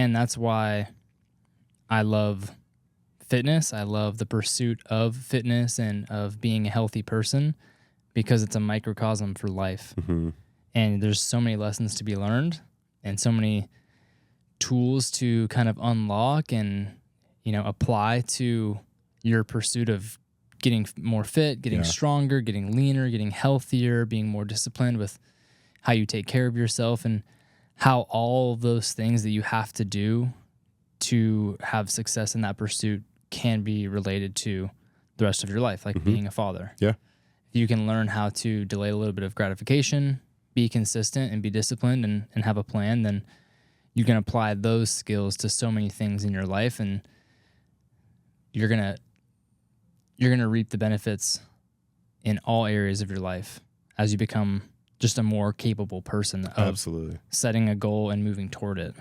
And that's why I love fitness. I love the pursuit of fitness and of being a healthy person, because it's a microcosm for life. Mm-hmm. And there's so many lessons to be learned and so many tools to kind of unlock and, apply to your pursuit of getting more fit, getting stronger, getting leaner, getting healthier, being more disciplined with how you take care of yourself, and how all those things that you have to do to have success in that pursuit can be related to the rest of your life, like being a father. Yeah. If you can learn how to delay a little bit of gratification, be consistent and be disciplined and have a plan, then you can apply those skills to so many things in your life, and you're gonna reap the benefits in all areas of your life as you become just a more capable person of Absolutely setting a goal and moving toward it.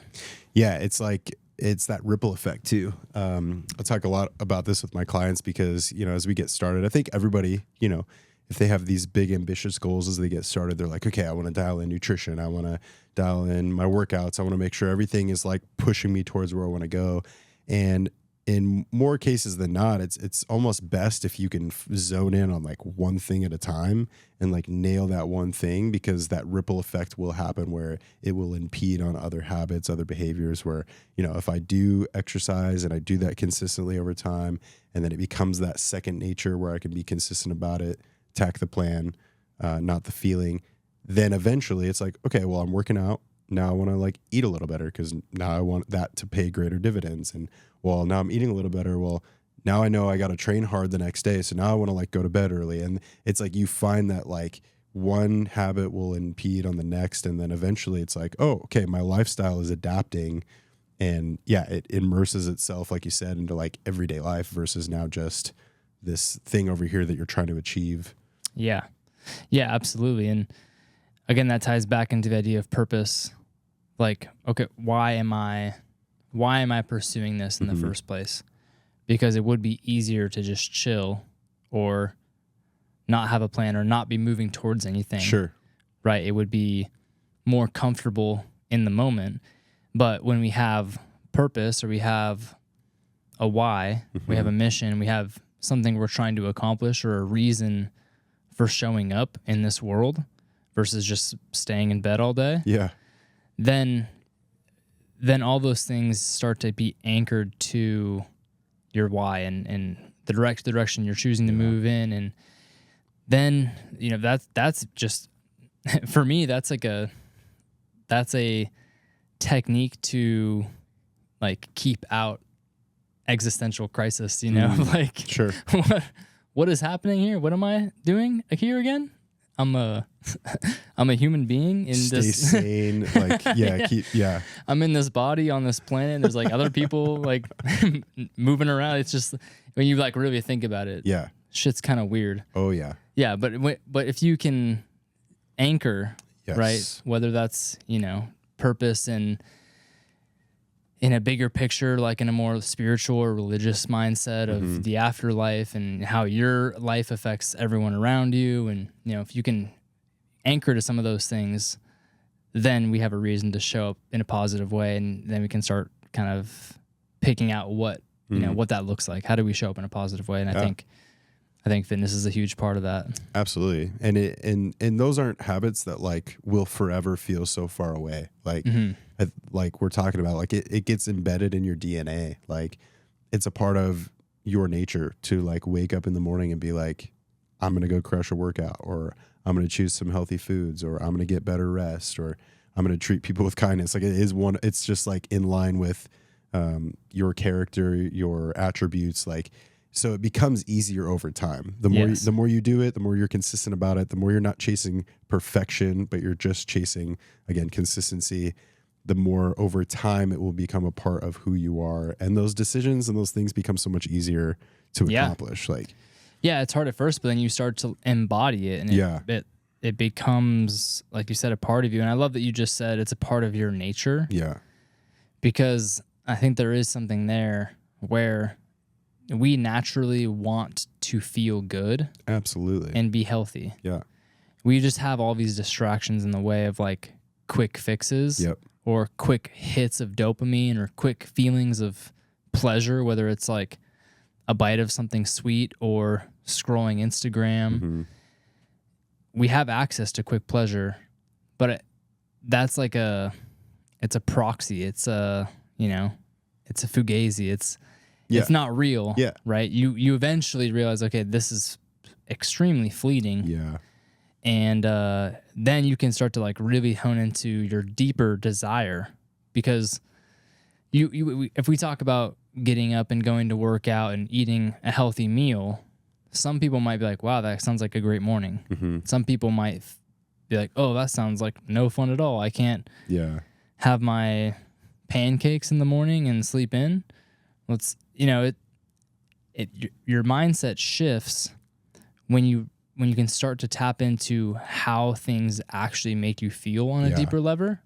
Yeah, it's that ripple effect too. I talk a lot about this with my clients because, as we get started, I think everybody, if they have these big ambitious goals as they get started, they're like, okay, I want to dial in nutrition. I want to dial in my workouts. I want to make sure everything is like pushing me towards where I want to go. And in more cases than not, it's almost best if you can zone in on like one thing at a time and like nail that one thing, because that ripple effect will happen where it will impede on other habits, other behaviors where, if I do exercise and I do that consistently over time, and then it becomes that second nature where I can be consistent about it, attack the plan, not the feeling, then eventually it's like, okay, well, I'm working out. Now I want to like eat a little better because now I want that to pay greater dividends. And well, now I'm eating a little better. Well, now I know I got to train hard the next day. So now I want to like go to bed early. And it's like you find that like one habit will impede on the next. And then eventually it's like, oh, okay, my lifestyle is adapting. And yeah, it immerses itself, like you said, into like everyday life versus now just this thing over here that you're trying to achieve. Yeah. Yeah, absolutely. And again, that ties back into the idea of purpose. Like, okay, why am I pursuing this in the first place? Because it would be easier to just chill or not have a plan or not be moving towards anything. Sure. Right? It would be more comfortable in the moment. But when we have purpose, or we have a why, we have a mission, we have something we're trying to accomplish, or a reason for showing up in this world versus just staying in bed all day. Yeah. Then all those things start to be anchored to your why and the direction you're choosing to move in. And then, that's just, for me, that's a technique to like keep out existential crisis, like, Sure. what is happening here? What am I doing here again? I'm a human being in Stay this. sane. Like, yeah. I'm in this body on this planet. There's like other people like moving around. It's just, when you like really think about it, Yeah. shit's kind of weird. Oh yeah. Yeah. But if you can anchor, Yes. right, whether that's, purpose and in a bigger picture, like in a more spiritual or religious mindset of the afterlife and how your life affects everyone around you. And, if you can anchor to some of those things, then we have a reason to show up in a positive way. And then we can start kind of picking out what that looks like. How do we show up in a positive way? And I think fitness is a huge part of that. Absolutely. And those aren't habits that like will forever feel so far away. Like, like we're talking about, like it gets embedded in your DNA. Like it's a part of your nature to like wake up in the morning and be like, I'm going to go crush a workout, or I'm going to choose some healthy foods, or I'm going to get better rest, or I'm going to treat people with kindness. Like it's just like in line with your character, your attributes. Like, so it becomes easier over time. The more you do it, the more you're consistent about it, the more you're not chasing perfection, but you're just chasing, again, consistency. The more over time it will become a part of who you are. And those decisions and those things become so much easier to accomplish. Like, yeah, it's hard at first, but then you start to embody it, and it becomes, like you said, a part of you. And I love that you just said it's a part of your nature. Yeah. Because I think there is something there where we naturally want to feel good. Absolutely. And be healthy. Yeah. We just have all these distractions in the way of like quick fixes. Yep. or quick hits of dopamine or quick feelings of pleasure, whether it's like a bite of something sweet or scrolling Instagram. We have access to quick pleasure, but that's like it's a proxy. It's a, it's a fugazi. It's not real. Yeah. Right. You eventually realize, okay, this is extremely fleeting. Yeah. And then you can start to like really hone into your deeper desire, because if we talk about getting up and going to work out and eating a healthy meal, some people might be like, wow, that sounds like a great morning. Some people might be like, oh, that sounds like no fun at all. I can't have my pancakes in the morning and sleep in. Let's, your mindset shifts when you can start to tap into how things actually make you feel on a deeper level.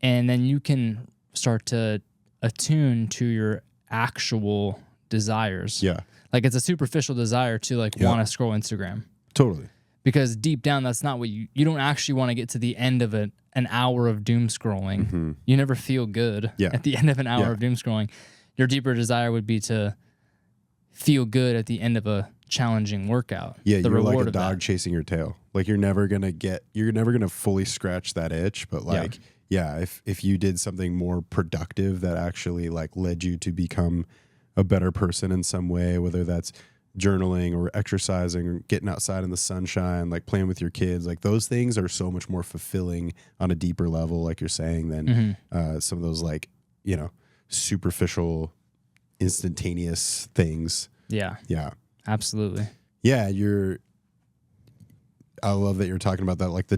And then you can start to attune to your actual desires. Yeah. Like it's a superficial desire to like want to scroll Instagram. Totally. Because deep down, that's not what you don't actually want to get to the end of an hour of doom scrolling. You never feel good at the end of an hour of doom scrolling. Your deeper desire would be to feel good at the end of a challenging workout. Yeah, you're like a dog chasing your tail. Like you're never gonna fully scratch that itch, but like if you did something more productive that actually like led you to become a better person in some way, whether that's journaling or exercising or getting outside in the sunshine, like playing with your kids, like those things are so much more fulfilling on a deeper level, like you're saying, than some of those like, superficial, instantaneous things. Yeah. Yeah. Absolutely. Yeah. I love that you're talking about that, like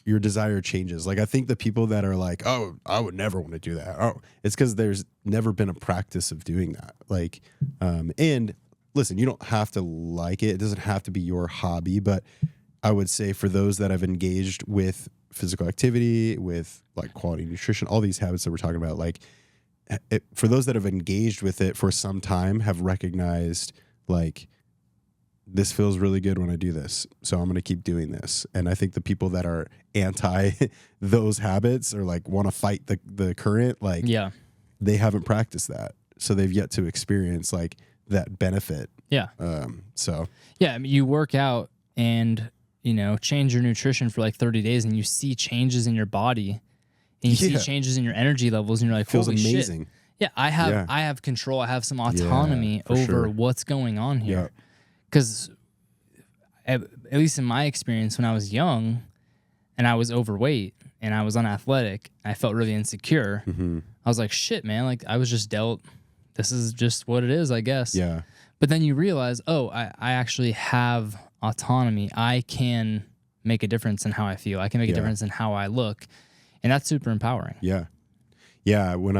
your desire changes. Like I think the people that are like, oh, I would never want to do that. Oh, it's because there's never been a practice of doing that. Like, and listen, you don't have to like it. It doesn't have to be your hobby, but I would say for those that have engaged with physical activity, with like quality nutrition, all these habits that we're talking about, like for those that have engaged with it for some time, have recognized like, this feels really good when I do this, so I'm going to keep doing this. And I think the people that are anti those habits or like want to fight the current, like they haven't practiced that. So they've yet to experience like that benefit. Yeah. I mean, you work out and, change your nutrition for like 30 days and you see changes in your body and you see changes in your energy levels and you're like, feels holy amazing. Shit. Yeah. I have control. I have some autonomy over what's going on here. Because at least in my experience, when I was young and I was overweight and I was unathletic, I felt really insecure. I was like, shit, man, like I was just dealt, this is just what it is, I guess. Yeah. But then you realize, oh, I actually have autonomy. I can make a difference in how I feel. I can make a difference in how I look. And that's super empowering. Yeah. Yeah. When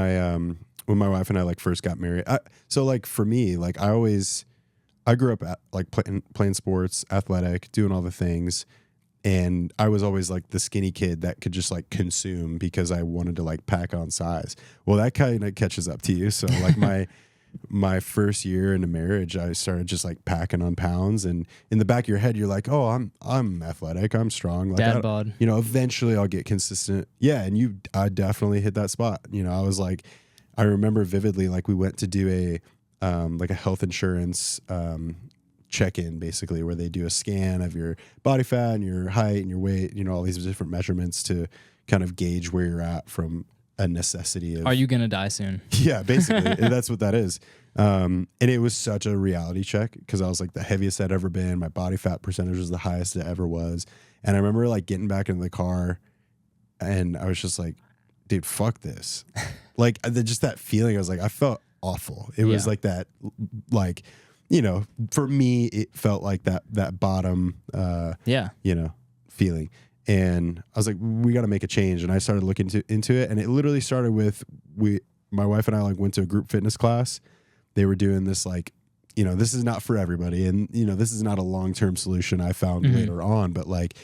when my wife and I like first got married, so like for me, like I grew up like playing sports, athletic, doing all the things. And I was always like the skinny kid that could just like consume because I wanted to like pack on size. Well, that kind of catches up to you. So like my first year into marriage, I started just like packing on pounds, and in the back of your head, you're like, oh, I'm athletic, I'm strong. Like, dad bod. Eventually I'll get consistent. Yeah. And I definitely hit that spot. I was like, I remember vividly, like we went to do like a health insurance check-in, basically, where they do a scan of your body fat and your height and your weight, all these different measurements to kind of gauge where you're at from a necessity of, are you gonna die soon? Yeah, basically. That's what that is. And it was such a reality check because I was like the heaviest I'd ever been. My body fat percentage was the highest it ever was. And I remember like getting back into the car and I was just like, dude, fuck this. Like just that feeling, I was like, I felt awful. It was like that, like, for me, it felt like that bottom, feeling. And I was like, we got to make a change. And I started looking into it. And it literally started with, my wife and I like went to a group fitness class. They were doing this like, this is not for everybody. And, this is not a long-term solution I found later on, but like,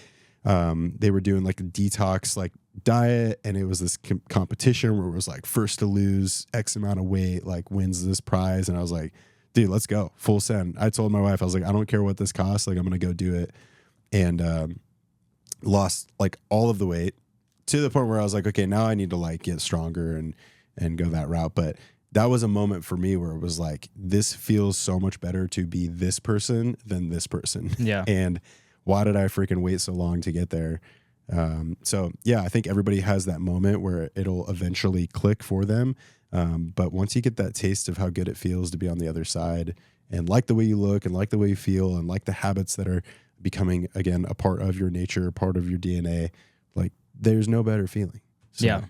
they were doing like a detox, like diet. And it was this competition where it was like first to lose X amount of weight, like wins this prize. And I was like, dude, let's go full send. I told my wife, I was like, I don't care what this costs. Like, I'm going to go do it. And, lost like all of the weight, to the point where I was like, okay, now I need to like get stronger and go that route. But that was a moment for me where it was like, this feels so much better to be this person than this person. Yeah. And why did I freaking wait so long to get there? So yeah, I think everybody has that moment where it'll eventually click for them. But once you get that taste of how good it feels to be on the other side and like the way you look and like the way you feel and like the habits that are becoming, again, a part of your nature, a part of your DNA, like there's no better feeling. So, Yeah.